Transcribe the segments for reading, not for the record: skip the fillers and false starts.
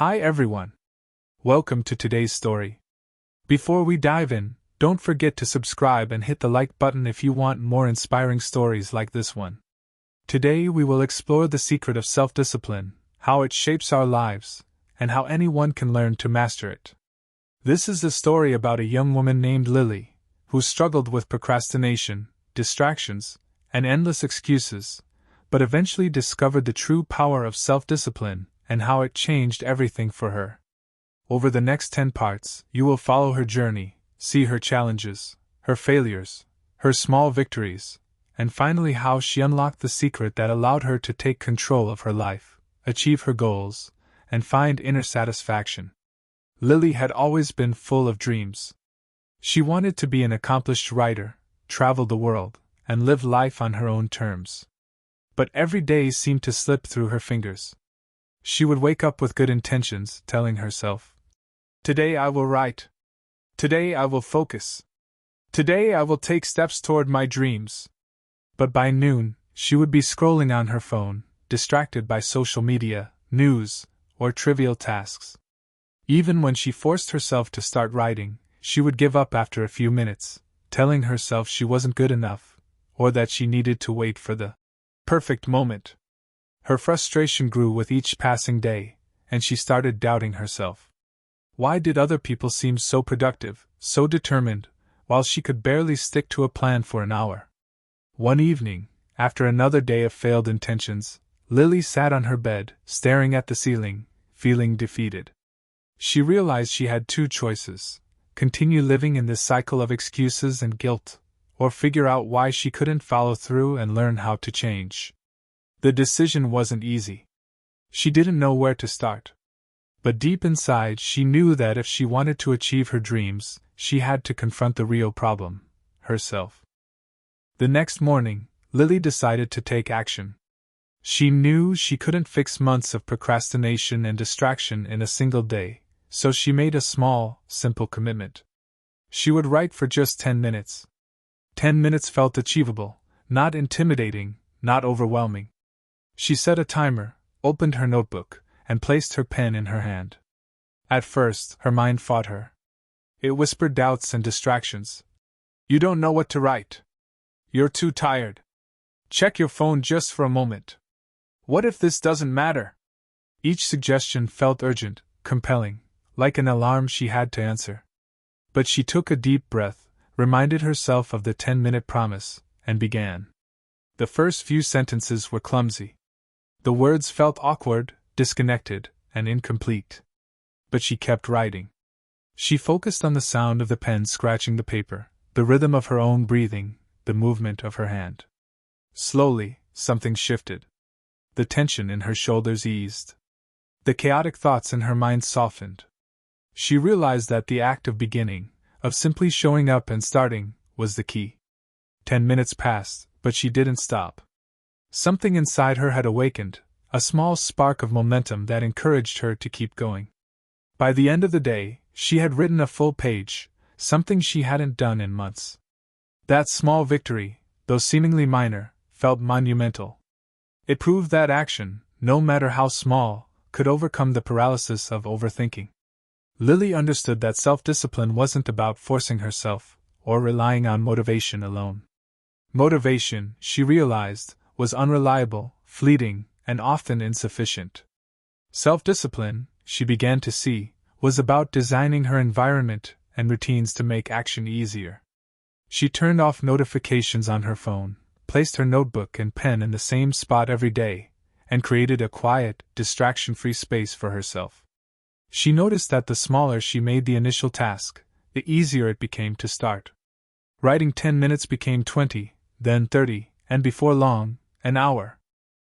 Hi everyone. Welcome to today's story. Before we dive in, don't forget to subscribe and hit the like button if you want more inspiring stories like this one. Today we will explore the secret of self-discipline, how it shapes our lives, and how anyone can learn to master it. This is the story about a young woman named Lily, who struggled with procrastination, distractions, and endless excuses, but eventually discovered the true power of self-discipline and how it changed everything for her. Over the next 10 parts, you will follow her journey, see her challenges, her failures, her small victories, and finally how she unlocked the secret that allowed her to take control of her life, achieve her goals, and find inner satisfaction. Lily had always been full of dreams. She wanted to be an accomplished writer, travel the world, and live life on her own terms. But every day seemed to slip through her fingers. She would wake up with good intentions, telling herself, "Today I will write. Today I will focus. Today I will take steps toward my dreams." But by noon, she would be scrolling on her phone, distracted by social media, news, or trivial tasks. Even when she forced herself to start writing, she would give up after a few minutes, telling herself she wasn't good enough, or that she needed to wait for the perfect moment. Her frustration grew with each passing day, and she started doubting herself. Why did other people seem so productive, so determined, while she could barely stick to a plan for an hour? One evening, after another day of failed intentions, Lily sat on her bed, staring at the ceiling, feeling defeated. She realized she had two choices: continue living in this cycle of excuses and guilt, or figure out why she couldn't follow through and learn how to change. The decision wasn't easy. She didn't know where to start. But deep inside, she knew that if she wanted to achieve her dreams, she had to confront the real problem: herself. The next morning, Lily decided to take action. She knew she couldn't fix months of procrastination and distraction in a single day, so she made a small, simple commitment. She would write for just 10 minutes. 10 minutes felt achievable, not intimidating, not overwhelming. She set a timer, opened her notebook, and placed her pen in her hand. At first, her mind fought her. It whispered doubts and distractions. "You don't know what to write. You're too tired. Check your phone just for a moment. What if this doesn't matter?" Each suggestion felt urgent, compelling, like an alarm she had to answer. But she took a deep breath, reminded herself of the 10-minute promise, and began. The first few sentences were clumsy. The words felt awkward, disconnected, and incomplete. But she kept writing. She focused on the sound of the pen scratching the paper, the rhythm of her own breathing, the movement of her hand. Slowly, something shifted. The tension in her shoulders eased. The chaotic thoughts in her mind softened. She realized that the act of beginning, of simply showing up and starting, was the key. 10 minutes passed, but she didn't stop. Something inside her had awakened, a small spark of momentum that encouraged her to keep going. By the end of the day, she had written a full page, something she hadn't done in months. That small victory, though seemingly minor, felt monumental. It proved that action, no matter how small, could overcome the paralysis of overthinking. Lily understood that self-discipline wasn't about forcing herself, or relying on motivation alone. Motivation, she realized, was unreliable, fleeting, and often insufficient. Self-discipline, she began to see, was about designing her environment and routines to make action easier. She turned off notifications on her phone, placed her notebook and pen in the same spot every day, and created a quiet, distraction-free space for herself. She noticed that the smaller she made the initial task, the easier it became to start. Writing 10 minutes became 20, then 30, and before long, an hour.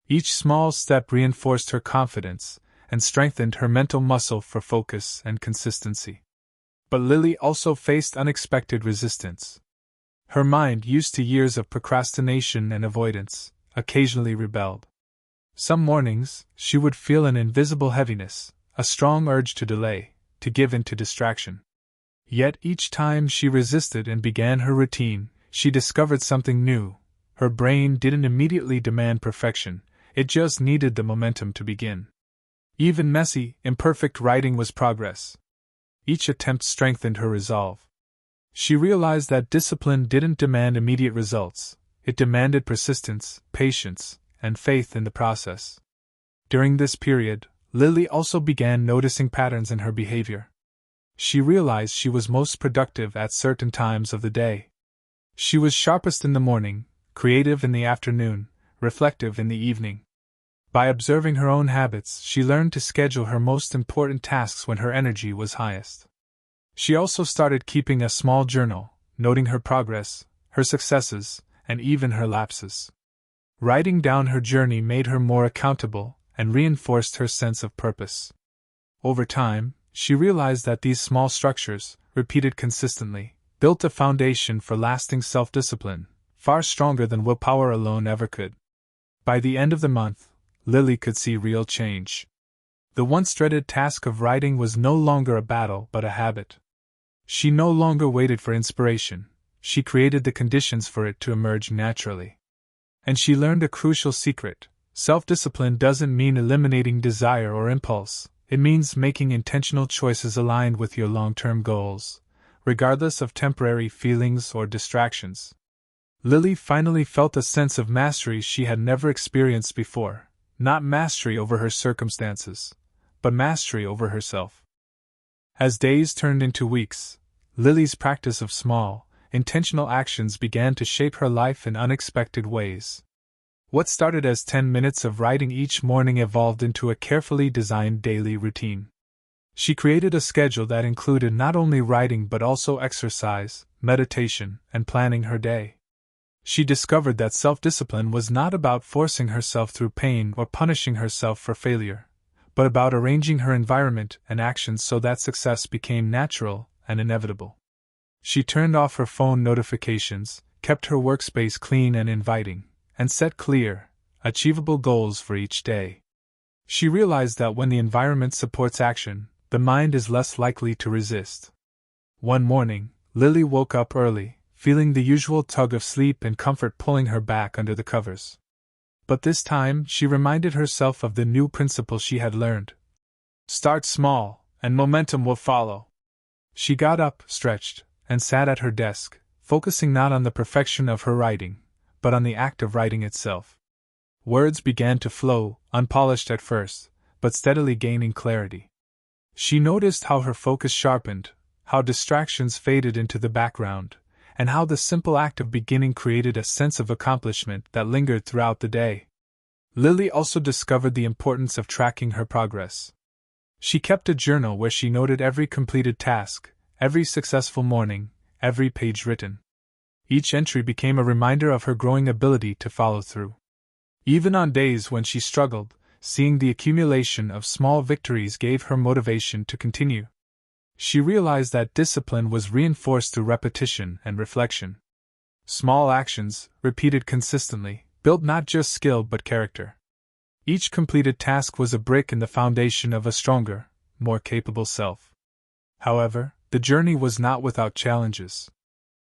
Each small step reinforced her confidence and strengthened her mental muscle for focus and consistency. But Lily also faced unexpected resistance. Her mind, used to years of procrastination and avoidance, occasionally rebelled. Some mornings, she would feel an invisible heaviness, a strong urge to delay, to give in to distraction. Yet each time she resisted and began her routine, she discovered something new. Her brain didn't immediately demand perfection, it just needed the momentum to begin. Even messy, imperfect writing was progress. Each attempt strengthened her resolve. She realized that discipline didn't demand immediate results, it demanded persistence, patience, and faith in the process. During this period, Lily also began noticing patterns in her behavior. She realized she was most productive at certain times of the day. She was sharpest in the morning, creative in the afternoon, reflective in the evening. By observing her own habits, she learned to schedule her most important tasks when her energy was highest. She also started keeping a small journal, noting her progress, her successes, and even her lapses. Writing down her journey made her more accountable and reinforced her sense of purpose. Over time, she realized that these small structures, repeated consistently, built a foundation for lasting self-discipline, far stronger than willpower alone ever could. By the end of the month, Lily could see real change. The once dreaded task of writing was no longer a battle but a habit. She no longer waited for inspiration, she created the conditions for it to emerge naturally. And she learned a crucial secret: self-discipline doesn't mean eliminating desire or impulse, it means making intentional choices aligned with your long-term goals, regardless of temporary feelings or distractions. Lily finally felt a sense of mastery she had never experienced before, not mastery over her circumstances, but mastery over herself. As days turned into weeks, Lily's practice of small, intentional actions began to shape her life in unexpected ways. What started as 10 minutes of writing each morning evolved into a carefully designed daily routine. She created a schedule that included not only writing but also exercise, meditation, and planning her day. She discovered that self-discipline was not about forcing herself through pain or punishing herself for failure, but about arranging her environment and actions so that success became natural and inevitable. She turned off her phone notifications, kept her workspace clean and inviting, and set clear, achievable goals for each day. She realized that when the environment supports action, the mind is less likely to resist. One morning, Lily woke up early, feeling the usual tug of sleep and comfort pulling her back under the covers. But this time, she reminded herself of the new principle she had learned. Start small, and momentum will follow. She got up, stretched, and sat at her desk, focusing not on the perfection of her writing, but on the act of writing itself. Words began to flow, unpolished at first, but steadily gaining clarity. She noticed how her focus sharpened, how distractions faded into the background, and how the simple act of beginning created a sense of accomplishment that lingered throughout the day. Lily also discovered the importance of tracking her progress. She kept a journal where she noted every completed task, every successful morning, every page written. Each entry became a reminder of her growing ability to follow through. Even on days when she struggled, seeing the accumulation of small victories gave her motivation to continue. She realized that discipline was reinforced through repetition and reflection. Small actions, repeated consistently, built not just skill but character. Each completed task was a brick in the foundation of a stronger, more capable self. However, the journey was not without challenges.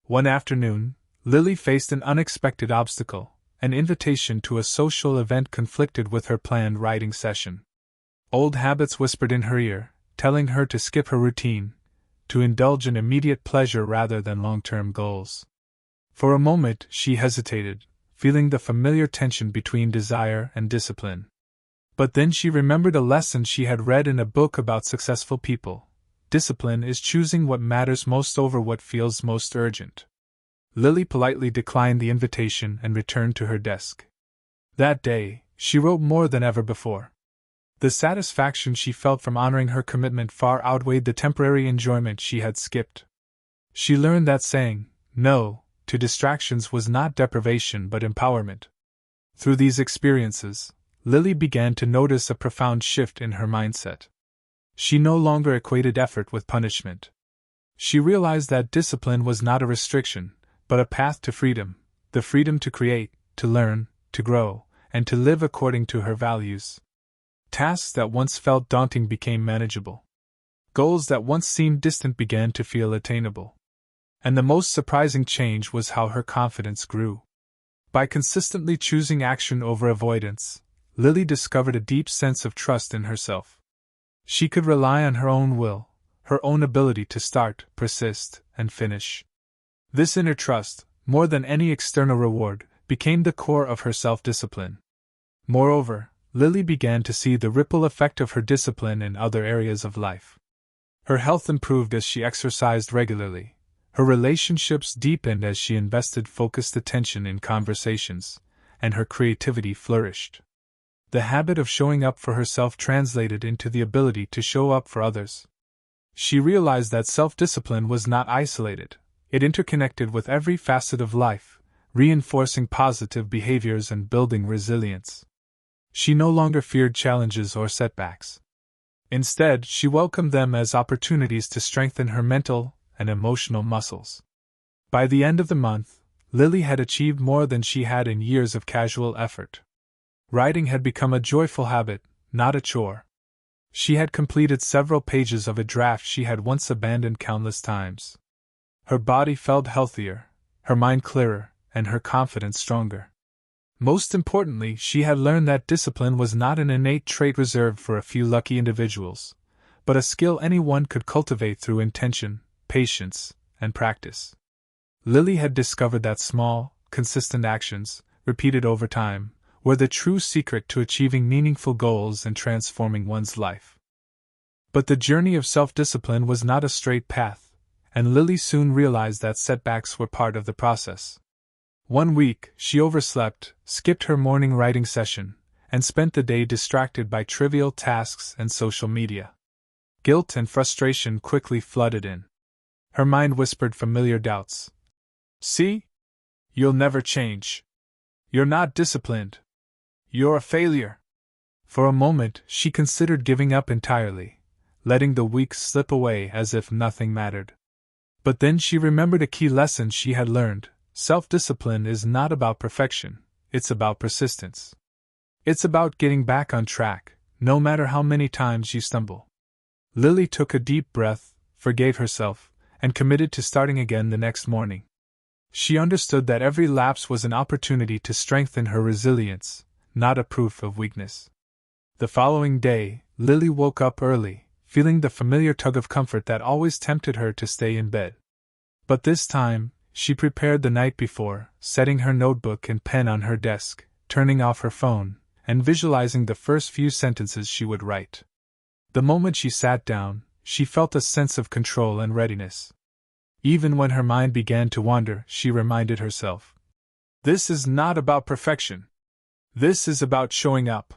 One afternoon, Lily faced an unexpected obstacle. An invitation to a social event conflicted with her planned writing session. Old habits whispered in her ear, telling her to skip her routine, to indulge in immediate pleasure rather than long-term goals. For a moment she hesitated, feeling the familiar tension between desire and discipline. But then she remembered a lesson she had read in a book about successful people. Discipline is choosing what matters most over what feels most urgent. Lily politely declined the invitation and returned to her desk. That day, she wrote more than ever before. The satisfaction she felt from honoring her commitment far outweighed the temporary enjoyment she had skipped. She learned that saying no to distractions was not deprivation but empowerment. Through these experiences, Lily began to notice a profound shift in her mindset. She no longer equated effort with punishment. She realized that discipline was not a restriction, but a path to freedom, the freedom to create, to learn, to grow, and to live according to her values. Tasks that once felt daunting became manageable. Goals that once seemed distant began to feel attainable. And the most surprising change was how her confidence grew. By consistently choosing action over avoidance, Lily discovered a deep sense of trust in herself. She could rely on her own will, her own ability to start, persist, and finish. This inner trust, more than any external reward, became the core of her self-discipline. Moreover, Lily began to see the ripple effect of her discipline in other areas of life. Her health improved as she exercised regularly. Her relationships deepened as she invested focused attention in conversations, and her creativity flourished. The habit of showing up for herself translated into the ability to show up for others. She realized that self-discipline was not isolated. It interconnected with every facet of life, reinforcing positive behaviors and building resilience. She no longer feared challenges or setbacks. Instead, she welcomed them as opportunities to strengthen her mental and emotional muscles. By the end of the month, Lily had achieved more than she had in years of casual effort. Writing had become a joyful habit, not a chore. She had completed several pages of a draft she had once abandoned countless times. Her body felt healthier, her mind clearer, and her confidence stronger. Most importantly, she had learned that discipline was not an innate trait reserved for a few lucky individuals, but a skill anyone could cultivate through intention, patience, and practice. Lily had discovered that small, consistent actions, repeated over time, were the true secret to achieving meaningful goals and transforming one's life. But the journey of self-discipline was not a straight path, and Lily soon realized that setbacks were part of the process. One week, she overslept, skipped her morning writing session, and spent the day distracted by trivial tasks and social media. Guilt and frustration quickly flooded in. Her mind whispered familiar doubts. "See? You'll never change. You're not disciplined. You're a failure." For a moment, she considered giving up entirely, letting the weeks slip away as if nothing mattered. But then she remembered a key lesson she had learned. Self-discipline is not about perfection, it's about persistence. It's about getting back on track, no matter how many times you stumble. Lily took a deep breath, forgave herself, and committed to starting again the next morning. She understood that every lapse was an opportunity to strengthen her resilience, not a proof of weakness. The following day, Lily woke up early, feeling the familiar tug of comfort that always tempted her to stay in bed. But this time, she prepared the night before, setting her notebook and pen on her desk, turning off her phone, and visualizing the first few sentences she would write. The moment she sat down, she felt a sense of control and readiness. Even when her mind began to wander, she reminded herself, "This is not about perfection. This is about showing up."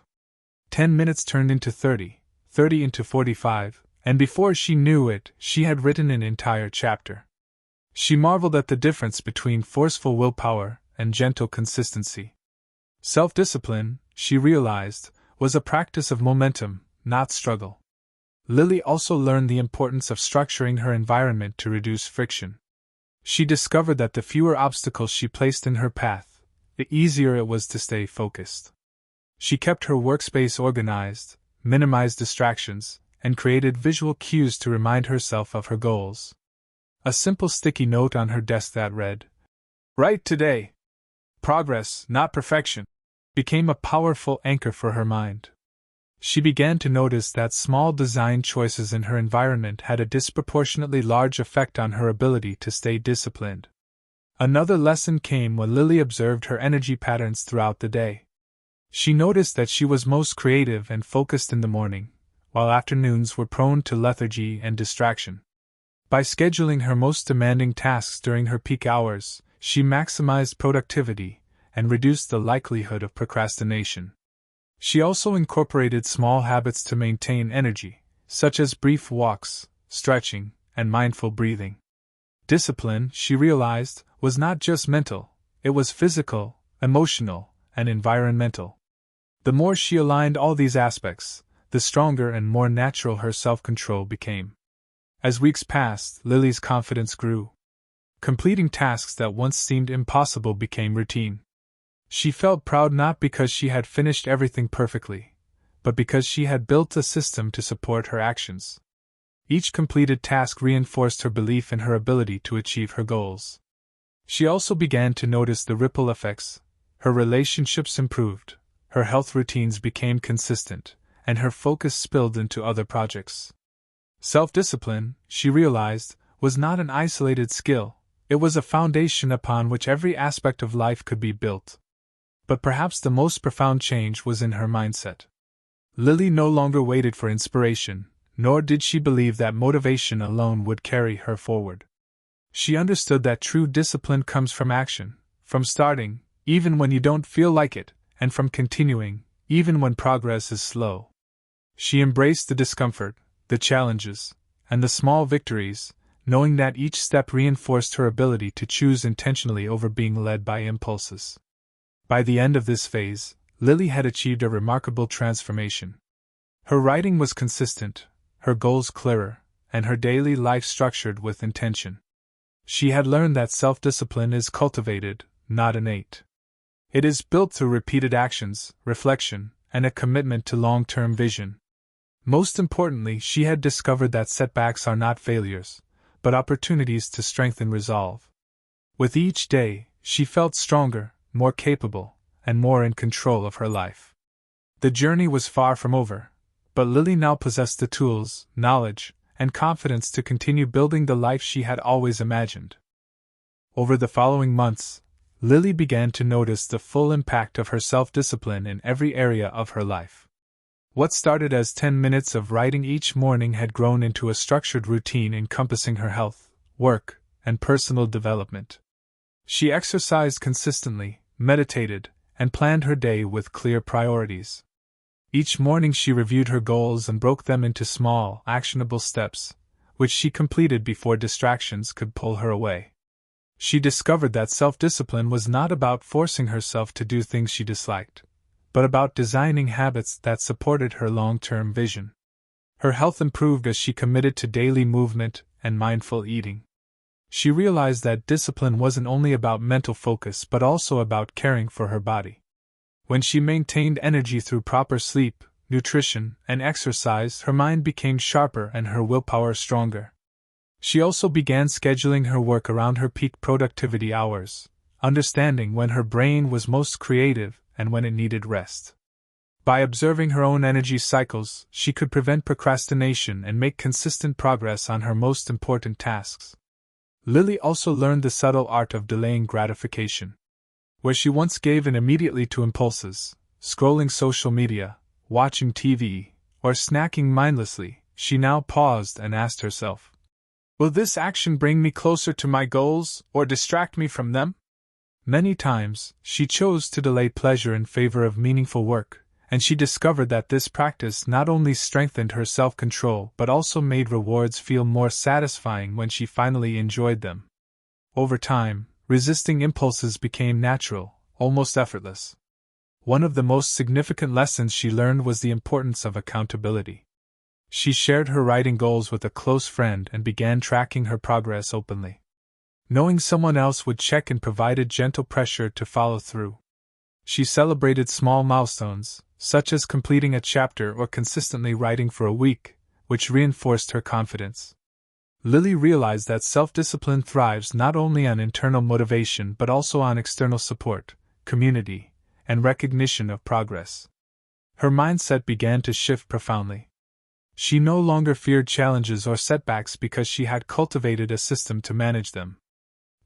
10 minutes turned into 30, 30 into 45, and before she knew it, she had written an entire chapter. She marveled at the difference between forceful willpower and gentle consistency. Self-discipline, she realized, was a practice of momentum, not struggle. Lily also learned the importance of structuring her environment to reduce friction. She discovered that the fewer obstacles she placed in her path, the easier it was to stay focused. She kept her workspace organized, minimized distractions, and created visual cues to remind herself of her goals. A simple sticky note on her desk that read, "Write today. Progress, not perfection," became a powerful anchor for her mind. She began to notice that small design choices in her environment had a disproportionately large effect on her ability to stay disciplined. Another lesson came when Lily observed her energy patterns throughout the day. She noticed that she was most creative and focused in the morning, while afternoons were prone to lethargy and distraction. By scheduling her most demanding tasks during her peak hours, she maximized productivity and reduced the likelihood of procrastination. She also incorporated small habits to maintain energy, such as brief walks, stretching, and mindful breathing. Discipline, she realized, was not just mental, it was physical, emotional, and environmental. The more she aligned all these aspects, the stronger and more natural her self-control became. As weeks passed, Lily's confidence grew. Completing tasks that once seemed impossible became routine. She felt proud not because she had finished everything perfectly, but because she had built a system to support her actions. Each completed task reinforced her belief in her ability to achieve her goals. She also began to notice the ripple effects. Her relationships improved, her health routines became consistent, and her focus spilled into other projects. Self-discipline, she realized, was not an isolated skill, it was a foundation upon which every aspect of life could be built. But perhaps the most profound change was in her mindset. Lily no longer waited for inspiration, nor did she believe that motivation alone would carry her forward. She understood that true discipline comes from action, from starting, even when you don't feel like it, and from continuing, even when progress is slow. She embraced the discomfort, the challenges, and the small victories, knowing that each step reinforced her ability to choose intentionally over being led by impulses. By the end of this phase, Lily had achieved a remarkable transformation. Her writing was consistent, her goals clearer, and her daily life structured with intention. She had learned that self-discipline is cultivated, not innate. It is built through repeated actions, reflection, and a commitment to long-term vision. Most importantly, she had discovered that setbacks are not failures, but opportunities to strengthen resolve. With each day, she felt stronger, more capable, and more in control of her life. The journey was far from over, but Lily now possessed the tools, knowledge, and confidence to continue building the life she had always imagined. Over the following months, Lily began to notice the full impact of her self-discipline in every area of her life. What started as 10 minutes of writing each morning had grown into a structured routine encompassing her health, work, and personal development. She exercised consistently, meditated, and planned her day with clear priorities. Each morning she reviewed her goals and broke them into small, actionable steps, which she completed before distractions could pull her away. She discovered that self-discipline was not about forcing herself to do things she disliked, but about designing habits that supported her long-term vision. Her health improved as she committed to daily movement and mindful eating. She realized that discipline wasn't only about mental focus but also about caring for her body. When she maintained energy through proper sleep, nutrition, and exercise, her mind became sharper and her willpower stronger. She also began scheduling her work around her peak productivity hours, understanding when her brain was most creative and when it needed rest. By observing her own energy cycles, she could prevent procrastination and make consistent progress on her most important tasks. Lily also learned the subtle art of delaying gratification. Where she once gave in immediately to impulses, scrolling social media, watching TV, or snacking mindlessly, she now paused and asked herself, "Will this action bring me closer to my goals or distract me from them?" Many times, she chose to delay pleasure in favor of meaningful work, and she discovered that this practice not only strengthened her self-control but also made rewards feel more satisfying when she finally enjoyed them. Over time, resisting impulses became natural, almost effortless. One of the most significant lessons she learned was the importance of accountability. She shared her writing goals with a close friend and began tracking her progress openly. Knowing someone else would check in provided gentle pressure to follow through. She celebrated small milestones, such as completing a chapter or consistently writing for a week, which reinforced her confidence. Lily realized that self-discipline thrives not only on internal motivation but also on external support, community, and recognition of progress. Her mindset began to shift profoundly. She no longer feared challenges or setbacks because she had cultivated a system to manage them.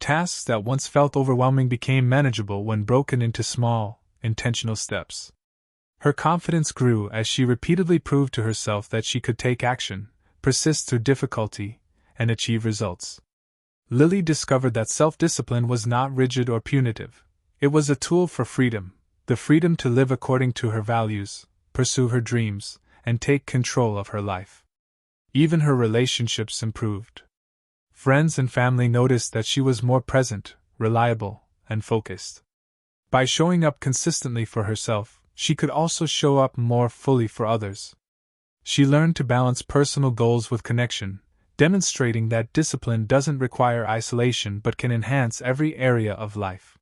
Tasks that once felt overwhelming became manageable when broken into small, intentional steps. Her confidence grew as she repeatedly proved to herself that she could take action, persist through difficulty, and achieve results. Lily discovered that self-discipline was not rigid or punitive. It was a tool for freedom, the freedom to live according to her values, pursue her dreams, and take control of her life. Even her relationships improved. Friends and family noticed that she was more present, reliable, and focused. By showing up consistently for herself, she could also show up more fully for others. She learned to balance personal goals with connection, demonstrating that discipline doesn't require isolation but can enhance every area of life.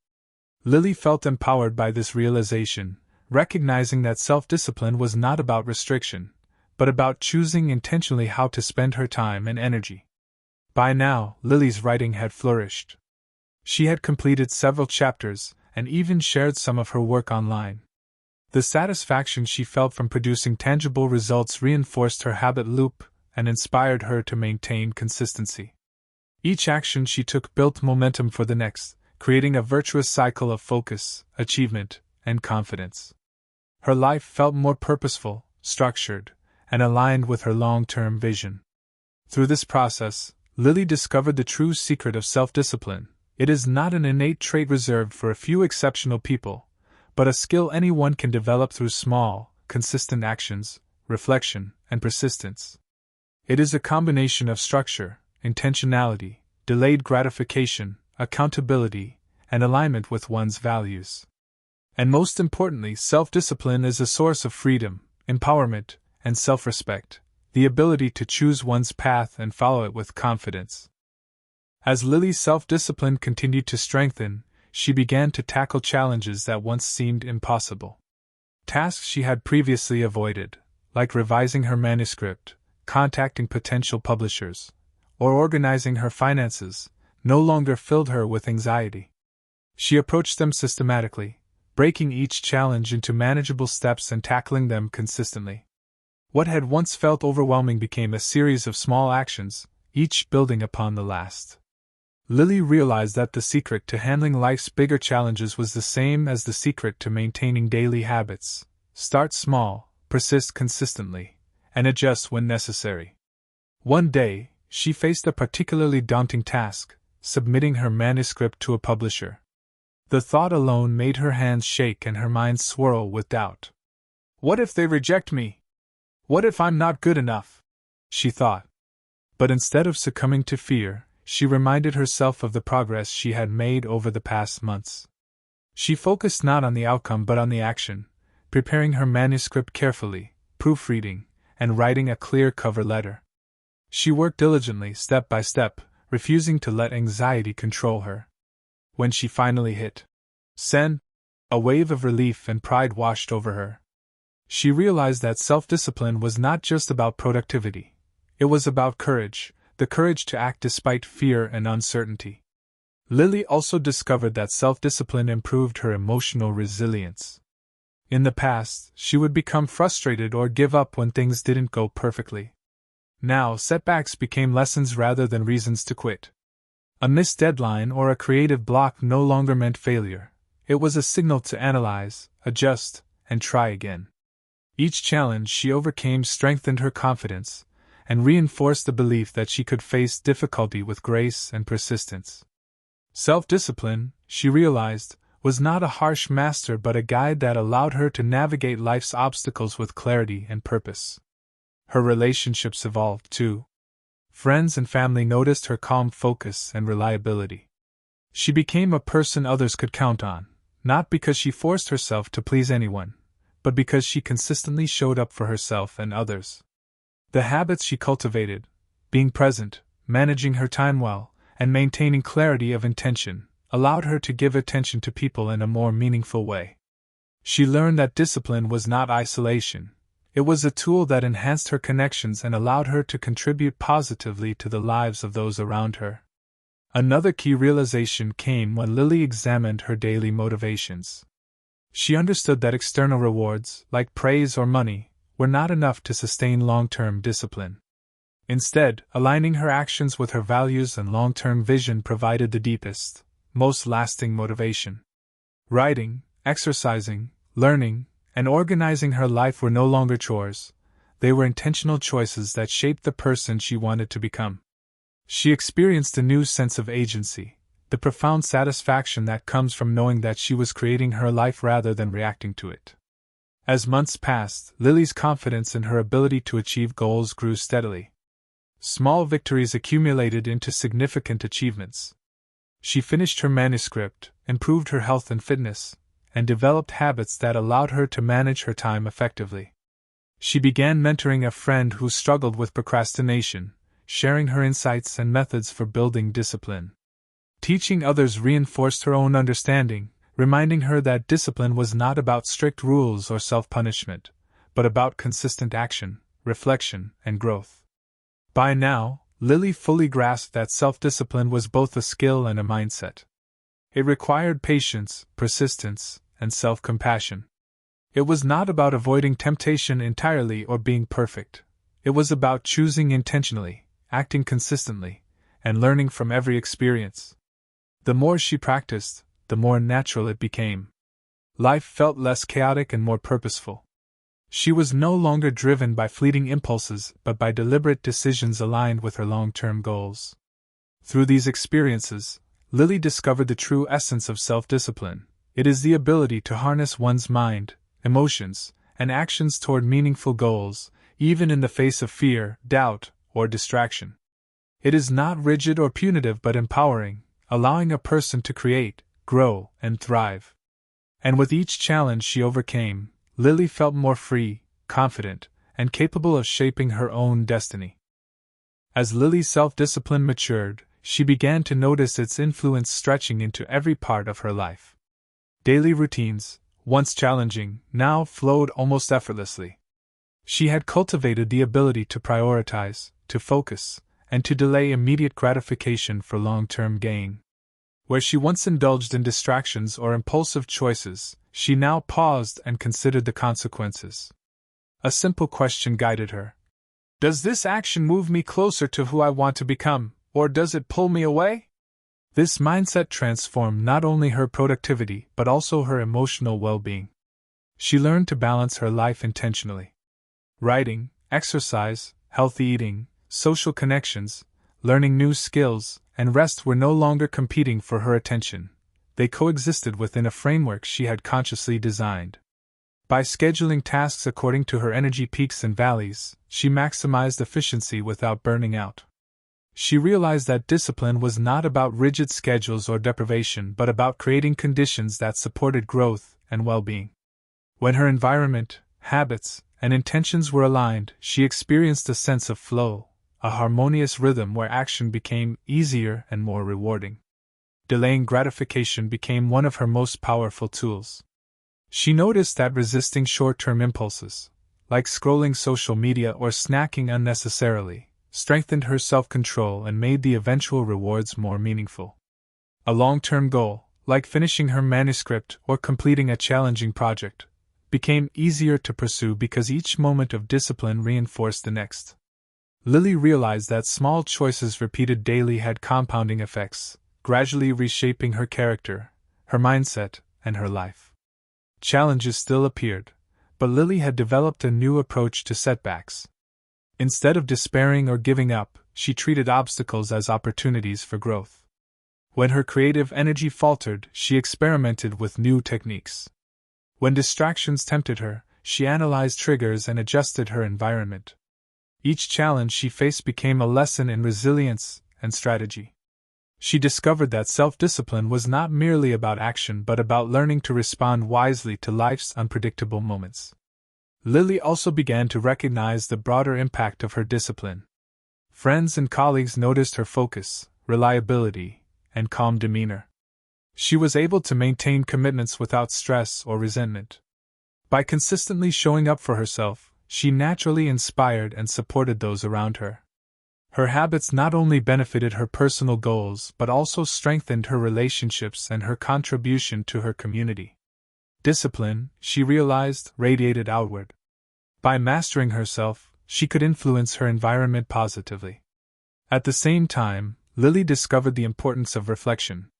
Lily felt empowered by this realization, recognizing that self-discipline was not about restriction, but about choosing intentionally how to spend her time and energy. By now, Lily's writing had flourished. She had completed several chapters and even shared some of her work online. The satisfaction she felt from producing tangible results reinforced her habit loop and inspired her to maintain consistency. Each action she took built momentum for the next, creating a virtuous cycle of focus, achievement, and confidence. Her life felt more purposeful, structured, and aligned with her long-term vision. Through this process, Lily discovered the true secret of self-discipline. It is not an innate trait reserved for a few exceptional people, but a skill anyone can develop through small, consistent actions, reflection, and persistence. It is a combination of structure, intentionality, delayed gratification, accountability, and alignment with one's values. And most importantly, self-discipline is a source of freedom, empowerment, and self-respect, the ability to choose one's path and follow it with confidence. As Lily's self-discipline continued to strengthen, she began to tackle challenges that once seemed impossible. Tasks she had previously avoided, like revising her manuscript, contacting potential publishers, or organizing her finances, no longer filled her with anxiety. She approached them systematically, breaking each challenge into manageable steps and tackling them consistently. What had once felt overwhelming became a series of small actions, each building upon the last. Lily realized that the secret to handling life's bigger challenges was the same as the secret to maintaining daily habits: start small, persist consistently, and adjust when necessary. One day, she faced a particularly daunting task: submitting her manuscript to a publisher. The thought alone made her hands shake and her mind swirl with doubt. "What if they reject me? What if I'm not good enough?" she thought. But instead of succumbing to fear, she reminded herself of the progress she had made over the past months. She focused not on the outcome but on the action, preparing her manuscript carefully, proofreading, and writing a clear cover letter. She worked diligently, step by step, refusing to let anxiety control her. When she finally hit send, a wave of relief and pride washed over her. She realized that self-discipline was not just about productivity. It was about courage, the courage to act despite fear and uncertainty. Lily also discovered that self-discipline improved her emotional resilience. In the past, she would become frustrated or give up when things didn't go perfectly. Now, setbacks became lessons rather than reasons to quit. A missed deadline or a creative block no longer meant failure. It was a signal to analyze, adjust, and try again. Each challenge she overcame strengthened her confidence and reinforced the belief that she could face difficulty with grace and persistence. Self-discipline, she realized, was not a harsh master but a guide that allowed her to navigate life's obstacles with clarity and purpose. Her relationships evolved, too. Friends and family noticed her calm focus and reliability. She became a person others could count on, not because she forced herself to please anyone, but because she consistently showed up for herself and others. The habits she cultivated, being present, managing her time well, and maintaining clarity of intention, allowed her to give attention to people in a more meaningful way. She learned that discipline was not isolation. It was a tool that enhanced her connections and allowed her to contribute positively to the lives of those around her. Another key realization came when Lily examined her daily motivations. She understood that external rewards, like praise or money, were not enough to sustain long-term discipline. Instead, aligning her actions with her values and long-term vision provided the deepest, most lasting motivation. Writing, exercising, learning, and organizing her life were no longer chores. They were intentional choices that shaped the person she wanted to become. She experienced a new sense of agency, the profound satisfaction that comes from knowing that she was creating her life rather than reacting to it. As months passed, Lily's confidence in her ability to achieve goals grew steadily. Small victories accumulated into significant achievements. She finished her manuscript, improved her health and fitness, and developed habits that allowed her to manage her time effectively. She began mentoring a friend who struggled with procrastination, sharing her insights and methods for building discipline. Teaching others reinforced her own understanding, reminding her that discipline was not about strict rules or self-punishment, but about consistent action, reflection, and growth. By now, Lily fully grasped that self-discipline was both a skill and a mindset. It required patience, persistence, and self-compassion. It was not about avoiding temptation entirely or being perfect. It was about choosing intentionally, acting consistently, and learning from every experience. The more she practiced, the more natural it became. Life felt less chaotic and more purposeful. She was no longer driven by fleeting impulses but by deliberate decisions aligned with her long-term goals. Through these experiences, Lily discovered the true essence of self-discipline. It is the ability to harness one's mind, emotions, and actions toward meaningful goals, even in the face of fear, doubt, or distraction. It is not rigid or punitive but empowering, allowing a person to create, grow, and thrive. And with each challenge she overcame, Lily felt more free, confident, and capable of shaping her own destiny. As Lily's self-discipline matured, she began to notice its influence stretching into every part of her life. Daily routines, once challenging, now flowed almost effortlessly. She had cultivated the ability to prioritize, to focus, and to delay immediate gratification for long-term gain. Where she once indulged in distractions or impulsive choices, she now paused and considered the consequences. A simple question guided her. Does this action move me closer to who I want to become, or does it pull me away? This mindset transformed not only her productivity but also her emotional well-being. She learned to balance her life intentionally. Writing, exercise, healthy eating, social connections, learning new skills, and rest were no longer competing for her attention. They coexisted within a framework she had consciously designed. By scheduling tasks according to her energy peaks and valleys, she maximized efficiency without burning out. She realized that discipline was not about rigid schedules or deprivation but about creating conditions that supported growth and well-being. When her environment, habits, and intentions were aligned, she experienced a sense of flow, a harmonious rhythm where action became easier and more rewarding. Delaying gratification became one of her most powerful tools. She noticed that resisting short-term impulses, like scrolling social media or snacking unnecessarily, strengthened her self-control and made the eventual rewards more meaningful. A long-term goal, like finishing her manuscript or completing a challenging project, became easier to pursue because each moment of discipline reinforced the next. Lily realized that small choices repeated daily had compounding effects, gradually reshaping her character, her mindset, and her life. Challenges still appeared, but Lily had developed a new approach to setbacks. Instead of despairing or giving up, she treated obstacles as opportunities for growth. When her creative energy faltered, she experimented with new techniques. When distractions tempted her, she analyzed triggers and adjusted her environment. Each challenge she faced became a lesson in resilience and strategy. She discovered that self-discipline was not merely about action but about learning to respond wisely to life's unpredictable moments. Lily also began to recognize the broader impact of her discipline. Friends and colleagues noticed her focus, reliability, and calm demeanor. She was able to maintain commitments without stress or resentment. By consistently showing up for herself, she naturally inspired and supported those around her. Her habits not only benefited her personal goals but also strengthened her relationships and her contribution to her community. Discipline, she realized, radiated outward. By mastering herself, she could influence her environment positively. At the same time, Lily discovered the importance of reflection.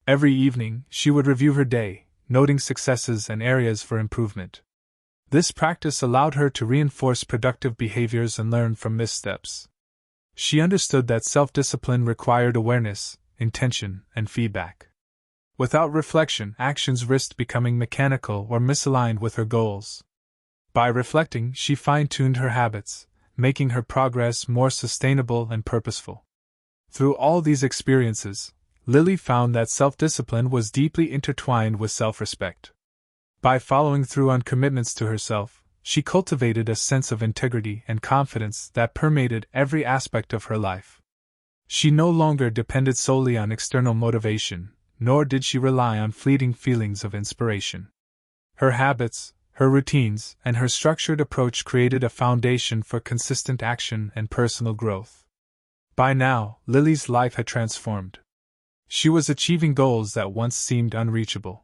Every evening, she would review her day, noting successes and areas for improvement. This practice allowed her to reinforce productive behaviors and learn from missteps. She understood that self-discipline required awareness, intention, and feedback. Without reflection, actions risked becoming mechanical or misaligned with her goals. By reflecting, she fine-tuned her habits, making her progress more sustainable and purposeful. Through all these experiences, Lily found that self-discipline was deeply intertwined with self-respect. By following through on commitments to herself, she cultivated a sense of integrity and confidence that permeated every aspect of her life. She no longer depended solely on external motivation, nor did she rely on fleeting feelings of inspiration. Her habits, her routines, and her structured approach created a foundation for consistent action and personal growth. By now, Lily's life had transformed. She was achieving goals that once seemed unreachable.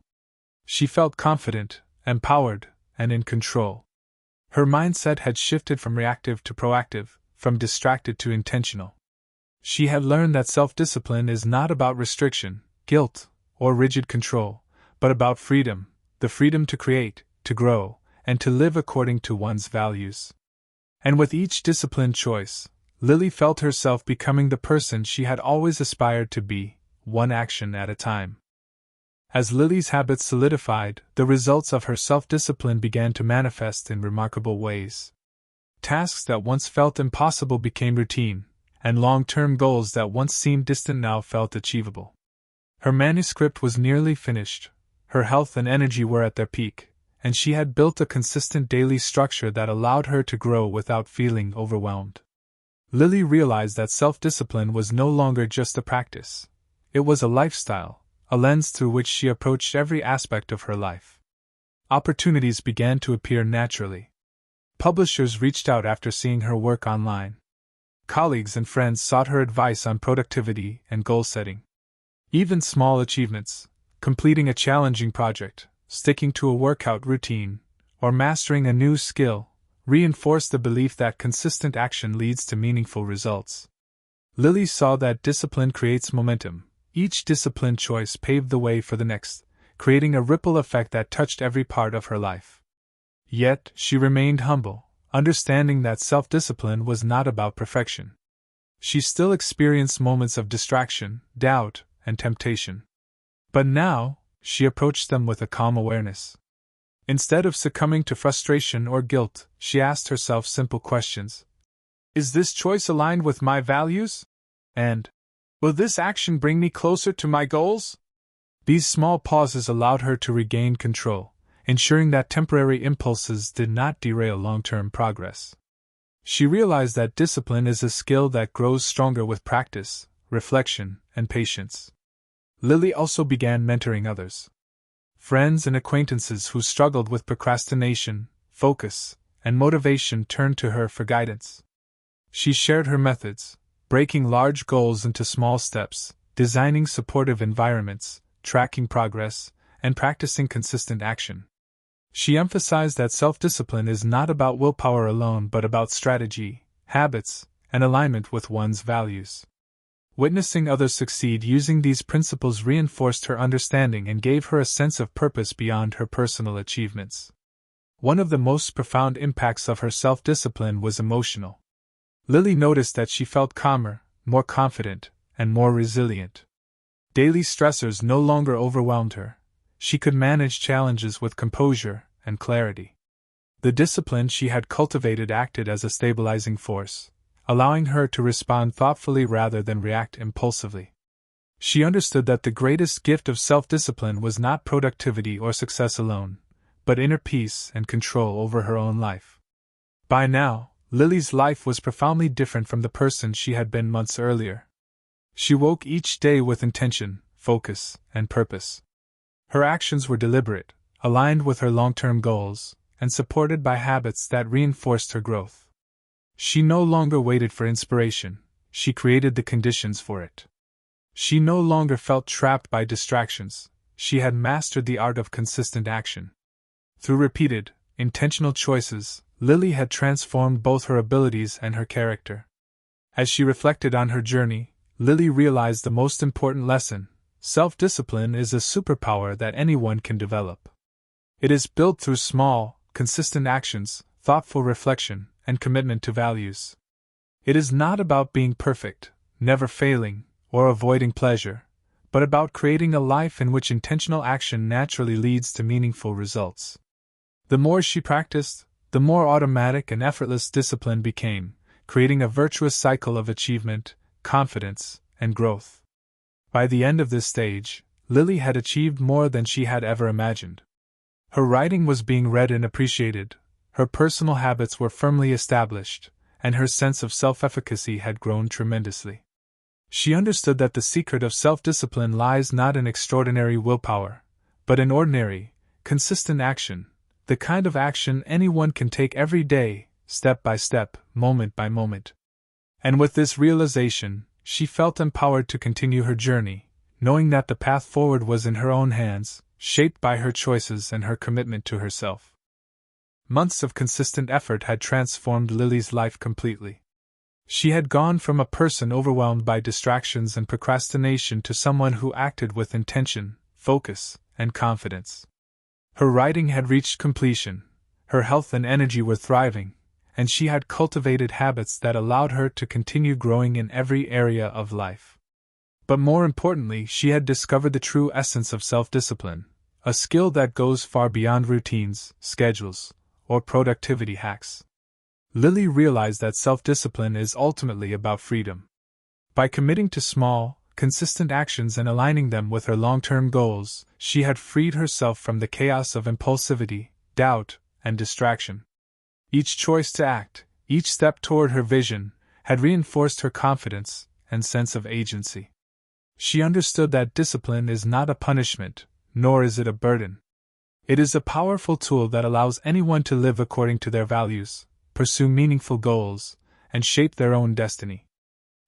She felt confident, empowered, and in control. Her mindset had shifted from reactive to proactive, from distracted to intentional. She had learned that self-discipline is not about restriction, guilt, or rigid control, but about freedom, the freedom to create, to grow, and to live according to one's values. And with each disciplined choice, Lily felt herself becoming the person she had always aspired to be, one action at a time. As Lily's habits solidified, the results of her self-discipline began to manifest in remarkable ways. Tasks that once felt impossible became routine, and long-term goals that once seemed distant now felt achievable. Her manuscript was nearly finished, her health and energy were at their peak, and she had built a consistent daily structure that allowed her to grow without feeling overwhelmed. Lily realized that self-discipline was no longer just a practice. It was a lifestyle, a lens through which she approached every aspect of her life. Opportunities began to appear naturally. Publishers reached out after seeing her work online. Colleagues and friends sought her advice on productivity and goal setting. Even small achievements, completing a challenging project, sticking to a workout routine, or mastering a new skill, reinforced the belief that consistent action leads to meaningful results. Lily saw that discipline creates momentum. Each disciplined choice paved the way for the next, creating a ripple effect that touched every part of her life. Yet, she remained humble, understanding that self-discipline was not about perfection. She still experienced moments of distraction, doubt, and temptation. But now, she approached them with a calm awareness. Instead of succumbing to frustration or guilt, she asked herself simple questions. Is this choice aligned with my values? And, will this action bring me closer to my goals? These small pauses allowed her to regain control, ensuring that temporary impulses did not derail long-term progress. She realized that discipline is a skill that grows stronger with practice, reflection, and patience. Lily also began mentoring others. Friends and acquaintances who struggled with procrastination, focus, and motivation turned to her for guidance. She shared her methods, breaking large goals into small steps, designing supportive environments, tracking progress, and practicing consistent action. She emphasized that self-discipline is not about willpower alone but about strategy, habits, and alignment with one's values. Witnessing others succeed using these principles reinforced her understanding and gave her a sense of purpose beyond her personal achievements. One of the most profound impacts of her self-discipline was emotional. Lily noticed that she felt calmer, more confident, and more resilient. Daily stressors no longer overwhelmed her. She could manage challenges with composure and clarity. The discipline she had cultivated acted as a stabilizing force, allowing her to respond thoughtfully rather than react impulsively. She understood that the greatest gift of self-discipline was not productivity or success alone, but inner peace and control over her own life. By now, Lily's life was profoundly different from the person she had been months earlier. She woke each day with intention, focus, and purpose. Her actions were deliberate, aligned with her long-term goals, and supported by habits that reinforced her growth. She no longer waited for inspiration, she created the conditions for it. She no longer felt trapped by distractions, she had mastered the art of consistent action. Through repeated, intentional choices, Lily had transformed both her abilities and her character. As she reflected on her journey, Lily realized the most important lesson: self-discipline is a superpower that anyone can develop. It is built through small, consistent actions, thoughtful reflection, and commitment to values. It is not about being perfect, never failing, or avoiding pleasure, but about creating a life in which intentional action naturally leads to meaningful results. The more she practiced, the more automatic and effortless discipline became, creating a virtuous cycle of achievement, confidence, and growth. By the end of this stage, Lily had achieved more than she had ever imagined. Her writing was being read and appreciated, her personal habits were firmly established, and her sense of self-efficacy had grown tremendously. She understood that the secret of self-discipline lies not in extraordinary willpower, but in ordinary, consistent action, the kind of action anyone can take every day, step by step, moment by moment. And with this realization, she felt empowered to continue her journey, knowing that the path forward was in her own hands, shaped by her choices and her commitment to herself. Months of consistent effort had transformed Lily's life completely. She had gone from a person overwhelmed by distractions and procrastination to someone who acted with intention, focus, and confidence. Her writing had reached completion, her health and energy were thriving, and she had cultivated habits that allowed her to continue growing in every area of life. But more importantly, she had discovered the true essence of self-discipline, a skill that goes far beyond routines, schedules, or productivity hacks. Lily realized that self-discipline is ultimately about freedom. By committing to small, consistent actions and aligning them with her long-term goals, she had freed herself from the chaos of impulsivity, doubt, and distraction. Each choice to act, each step toward her vision, had reinforced her confidence and sense of agency. She understood that discipline is not a punishment, nor is it a burden. It is a powerful tool that allows anyone to live according to their values, pursue meaningful goals, and shape their own destiny.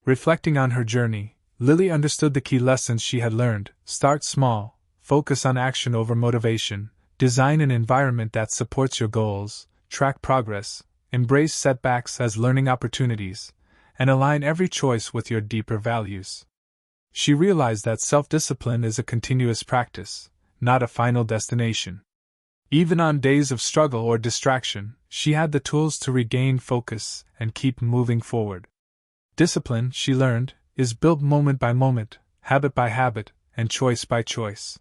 Reflecting on her journey, Lily understood the key lessons she had learned: start small, focus on action over motivation, design an environment that supports your goals, track progress, embrace setbacks as learning opportunities, and align every choice with your deeper values. She realized that self-discipline is a continuous practice, not a final destination. Even on days of struggle or distraction, she had the tools to regain focus and keep moving forward. Discipline, she learned, is built moment by moment, habit by habit, and choice by choice.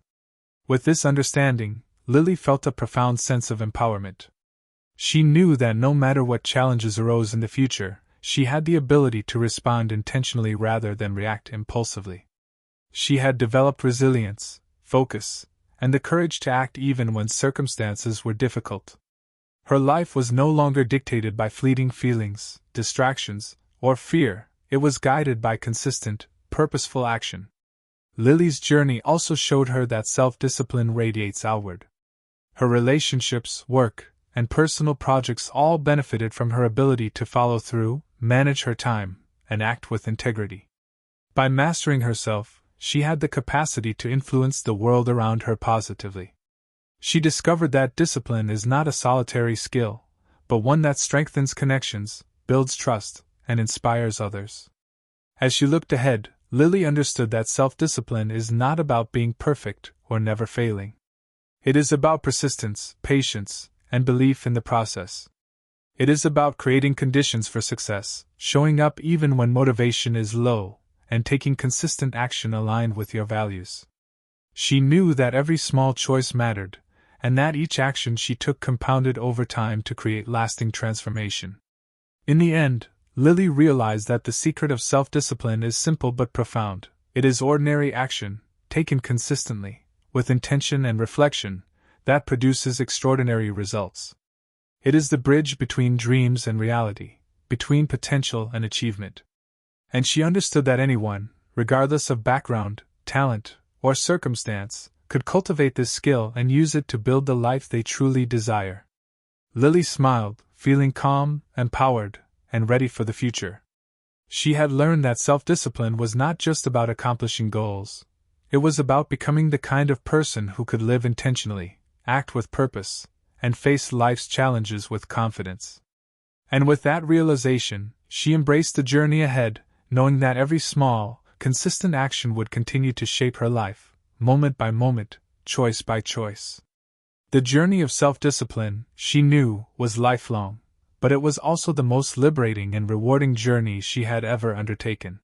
With this understanding, Lily felt a profound sense of empowerment. She knew that no matter what challenges arose in the future, she had the ability to respond intentionally rather than react impulsively. She had developed resilience, focus, and the courage to act even when circumstances were difficult. Her life was no longer dictated by fleeting feelings, distractions, or fear. It was guided by consistent, purposeful action. Lily's journey also showed her that self-discipline radiates outward. Her relationships, work, and personal projects all benefited from her ability to follow through, manage her time, and act with integrity. By mastering herself, she had the capacity to influence the world around her positively. She discovered that discipline is not a solitary skill, but one that strengthens connections, builds trust, and inspires others. As she looked ahead, Lily understood that self-discipline is not about being perfect or never failing. It is about persistence, patience, and belief in the process. It is about creating conditions for success, showing up even when motivation is low, and taking consistent action aligned with your values. She knew that every small choice mattered, and that each action she took compounded over time to create lasting transformation. In the end, Lily realized that the secret of self-discipline is simple but profound. It is ordinary action, taken consistently, with intention and reflection, that produces extraordinary results. It is the bridge between dreams and reality, between potential and achievement. And she understood that anyone, regardless of background, talent, or circumstance, could cultivate this skill and use it to build the life they truly desire. Lily smiled, feeling calm, empowered, and ready for the future. She had learned that self-discipline was not just about accomplishing goals. It was about becoming the kind of person who could live intentionally, act with purpose, and face life's challenges with confidence. And with that realization, she embraced the journey ahead, knowing that every small, consistent action would continue to shape her life, moment by moment, choice by choice. The journey of self-discipline, she knew, was lifelong, but it was also the most liberating and rewarding journey she had ever undertaken.